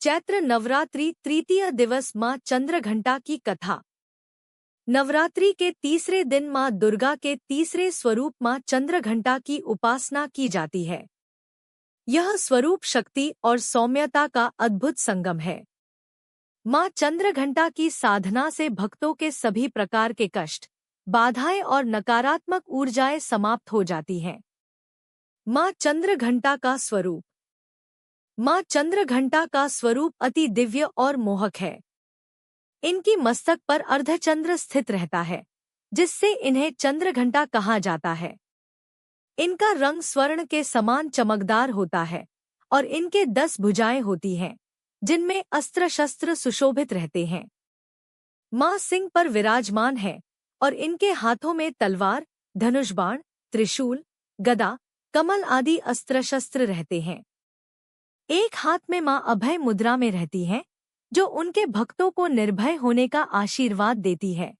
चैत्र नवरात्रि तृतीय दिवस मां चंद्रघंटा की कथा। नवरात्रि के तीसरे दिन मां दुर्गा के तीसरे स्वरूप मां चंद्रघंटा की उपासना की जाती है। यह स्वरूप शक्ति और सौम्यता का अद्भुत संगम है। मां चंद्रघंटा की साधना से भक्तों के सभी प्रकार के कष्ट, बाधाएं और नकारात्मक ऊर्जाएं समाप्त हो जाती हैं। मां चंद्रघंटा का स्वरूप। मां चंद्रघंटा का स्वरूप अति दिव्य और मोहक है। इनकी मस्तक पर अर्धचंद्र स्थित रहता है, जिससे इन्हें चंद्रघंटा कहा जाता है। इनका रंग स्वर्ण के समान चमकदार होता है और इनके 10 भुजाएं होती हैं, जिनमें अस्त्र शस्त्र सुशोभित रहते हैं। मां सिंह पर विराजमान है और इनके हाथों में तलवार, धनुष बाण, त्रिशूल, गदा, कमल आदि अस्त्र शस्त्र रहते हैं। एक हाथ में मां अभय मुद्रा में रहती हैं, जो उनके भक्तों को निर्भय होने का आशीर्वाद देती है।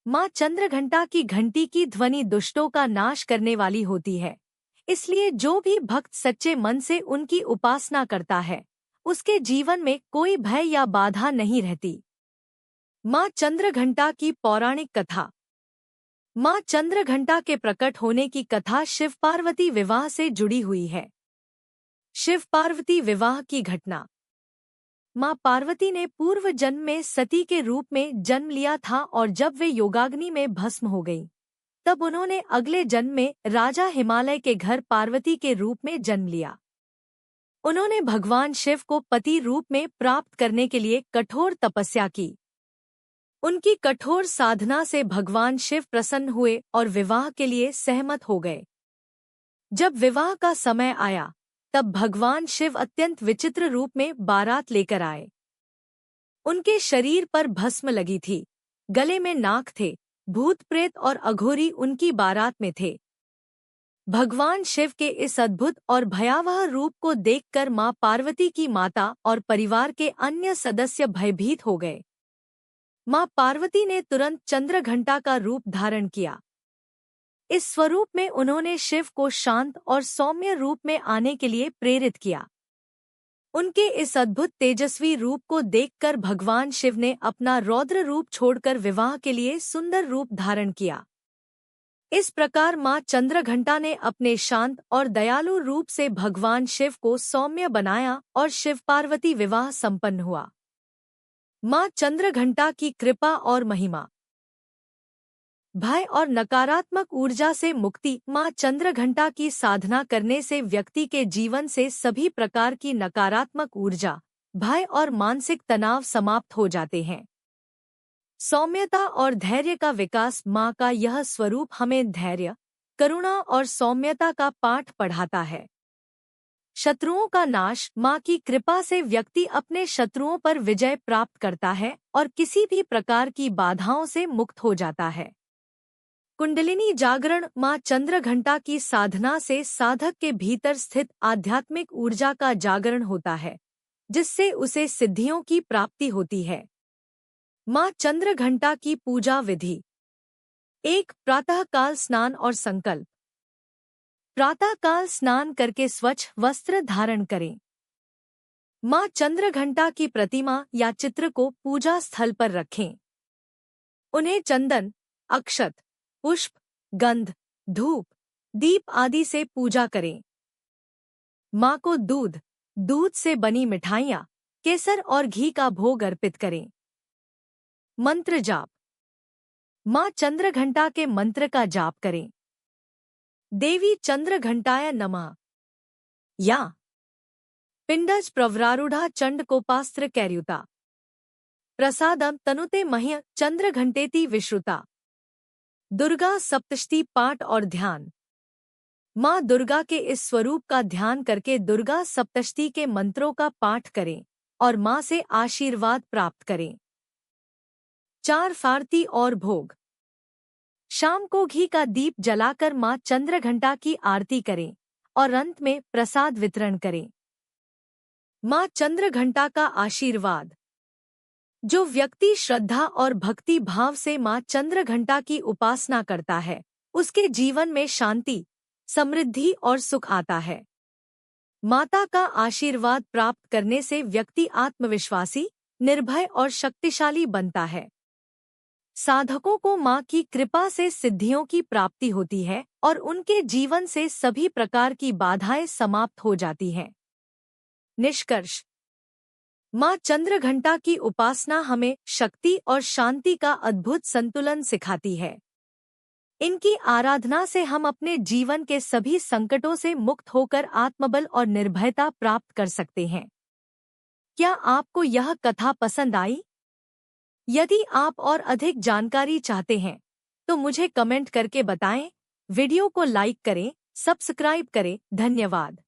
मां चंद्रघंटा की घंटी की ध्वनि दुष्टों का नाश करने वाली होती है, इसलिए जो भी भक्त सच्चे मन से उनकी उपासना करता है, उसके जीवन में कोई भय या बाधा नहीं रहती। मां चंद्रघंटा की पौराणिक कथा। मां चंद्रघंटा के प्रकट होने की कथा शिव पार्वती विवाह से जुड़ी हुई है। शिव पार्वती विवाह की घटना। मां पार्वती ने पूर्व जन्म में सती के रूप में जन्म लिया था और जब वे योगाग्नि में भस्म हो गईं, तब उन्होंने अगले जन्म में राजा हिमालय के घर पार्वती के रूप में जन्म लिया। उन्होंने भगवान शिव को पति रूप में प्राप्त करने के लिए कठोर तपस्या की। उनकी कठोर साधना से भगवान शिव प्रसन्न हुए और विवाह के लिए सहमत हो गए। जब विवाह का समय आया, तब भगवान शिव अत्यंत विचित्र रूप में बारात लेकर आए। उनके शरीर पर भस्म लगी थी, गले में नाग थे, भूत प्रेत और अघोरी उनकी बारात में थे। भगवान शिव के इस अद्भुत और भयावह रूप को देखकर मां पार्वती की माता और परिवार के अन्य सदस्य भयभीत हो गए। मां पार्वती ने तुरंत चंद्रघंटा का रूप धारण किया। इस स्वरूप में उन्होंने शिव को शांत और सौम्य रूप में आने के लिए प्रेरित किया। उनके इस अद्भुत तेजस्वी रूप को देखकर भगवान शिव ने अपना रौद्र रूप छोड़कर विवाह के लिए सुंदर रूप धारण किया। इस प्रकार मां चंद्रघंटा ने अपने शांत और दयालु रूप से भगवान शिव को सौम्य बनाया और शिव पार्वती विवाह संपन्न हुआ। मां चंद्रघंटा की कृपा और महिमा। भय और नकारात्मक ऊर्जा से मुक्ति। मां चंद्रघंटा की साधना करने से व्यक्ति के जीवन से सभी प्रकार की नकारात्मक ऊर्जा, भय और मानसिक तनाव समाप्त हो जाते हैं। सौम्यता और धैर्य का विकास। मां का यह स्वरूप हमें धैर्य, करुणा और सौम्यता का पाठ पढ़ाता है। शत्रुओं का नाश। मां की कृपा से व्यक्ति अपने शत्रुओं पर विजय प्राप्त करता है और किसी भी प्रकार की बाधाओं से मुक्त हो जाता है। कुंडलिनी जागरण। मां चंद्रघंटा की साधना से साधक के भीतर स्थित आध्यात्मिक ऊर्जा का जागरण होता है, जिससे उसे सिद्धियों की प्राप्ति होती है। मां चंद्रघंटा की पूजा विधि। 1. प्रातःकाल स्नान और संकल्प। प्रातःकाल स्नान करके स्वच्छ वस्त्र धारण करें। मां चंद्रघंटा की प्रतिमा या चित्र को पूजा स्थल पर रखें। उन्हें चंदन, अक्षत, पुष्प, गंध, धूप, दीप आदि से पूजा करें। मां को दूध से बनी मिठाइयाँ, केसर और घी का भोग अर्पित करें। मंत्र जाप। मां चंद्रघंटा के मंत्र का जाप करें। देवी चंद्रघंटाय नमः या पिंडज प्रवरारूढ़ा चंडकोपास्त्र कैर्युता प्रसादम तनुते मह्य चंद्रघंटेति विश्रुता। दुर्गा सप्तशती पाठ और ध्यान। मां दुर्गा के इस स्वरूप का ध्यान करके दुर्गा सप्तशती के मंत्रों का पाठ करें और मां से आशीर्वाद प्राप्त करें। 4. आरती और भोग। शाम को घी का दीप जलाकर मां चंद्रघंटा की आरती करें और अंत में प्रसाद वितरण करें। मां चंद्रघंटा का आशीर्वाद। जो व्यक्ति श्रद्धा और भक्ति भाव से मां चंद्रघंटा की उपासना करता है, उसके जीवन में शांति, समृद्धि और सुख आता है। माता का आशीर्वाद प्राप्त करने से व्यक्ति आत्मविश्वासी, निर्भय और शक्तिशाली बनता है। साधकों को मां की कृपा से सिद्धियों की प्राप्ति होती है और उनके जीवन से सभी प्रकार की बाधाएं समाप्त हो जाती हैं। निष्कर्ष: मां चंद्रघंटा की उपासना हमें शक्ति और शांति का अद्भुत संतुलन सिखाती है। इनकी आराधना से हम अपने जीवन के सभी संकटों से मुक्त होकर आत्मबल और निर्भयता प्राप्त कर सकते हैं। क्या आपको यह कथा पसंद आई? यदि आप और अधिक जानकारी चाहते हैं तो मुझे कमेंट करके बताएं। वीडियो को लाइक करें, सब्सक्राइब करें। धन्यवाद।